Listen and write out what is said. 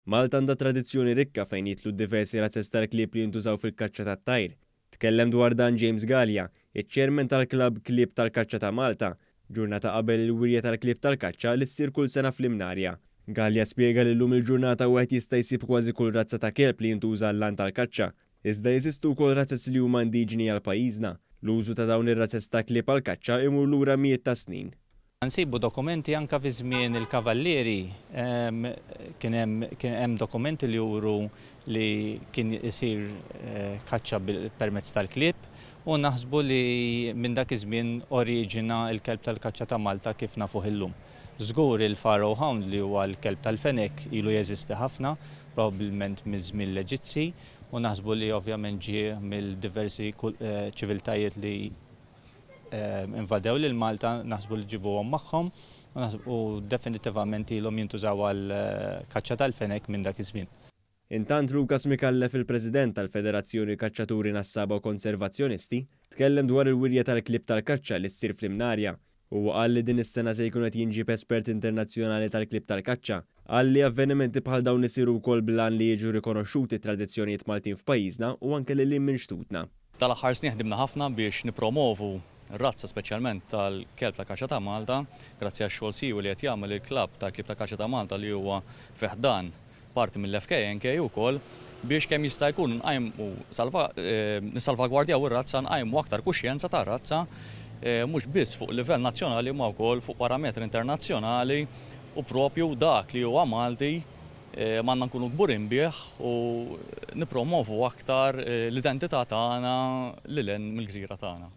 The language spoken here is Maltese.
Malta għandha tradizzjoni rikka fejn jitlu diversi razzes tal-klieb li jintużaw fil-kaċċa tat-tajr. Tkellem dwar dan James Gallia, iċ-ċermen tal-klabb Klieb tal-Kaċċa ta' Malta, ġurnata qabel il-wirja tal-klieb tal-kaċċa li ssir kull sena fl-Imnarja. Gallia spjega li llum il-ġurnata wieħed jista' jsib kważi kull razza ta' kelb li jintuża l-lan tal-kaċċa. Iżda jeżistu wkoll razzes li huma indiġeni għal pajjiżna. L-użu ta' dawn ir-razzes ta' klieb għall-kaċċa imur lura mijiet ta' snin. Nsibu dokumenti anka fi żmien il-kavallieri, kien hemm dokumenti li juru li kien isir kaċċa permezz tal-klieb u naħsbu li minn dak iż-żmien oriġina l-kelb tal-kaċċa ta' Malta kif nafuh illum. Żgur il-Pharaoh Hound li huwa l-kelb tal-fenek ilu jeżisti ħafna, probabbilment miż-żmien l-Eġizzi, u naħsbu li ovvjament ġie mill-diversi ċiviltajiet li invadew lil Malta, naħsbu li ġibuhom magħhom u definitivament ilhom jintużaw għal kaċċa tal-fenek minn dak iż-żmien. Intant Lukas Mikallef, il-President tal-Federazzjoni Kaċċaturi Nassaba u Konservazzjonisti, tkellem dwar il-wirja tal-klieb tal-kaċċa li ssir fl-Imnarja u qal li din is-sena se jkun qed jinġib espert internazzjonali tal-klieb tal-kaċċa. Qal li avvenimenti bħal dawn isiru wkoll blan li jiġu rikonoxxuti tradizzjonijiet Maltin f'pajjiżna u anke lil minn xtutna. Tal-aħħar snin ħdimna ħafna biex nippromovu razza speċjalment tal-kelb tal-kaċċa ta' Malta, grazzi għax-xogħol siwi li qed jagħmel il-klabb tal-klieb tal-kaċċa ta' Malta li huwa fi ħdan parti mill-FKNK ukoll biex kemm jista' jkun nissalvagwardjaw ir-razza nqajmu aktar kuxjenza tar-razza mhux biss fuq livell nazzjonali ma wkoll fuq parametri internazzjonali u propju dak li huwa Malti m'għandna nkunu kburin bih u nippromovu aktar l-identità tagħna lil hemm mill-gżira tagħna.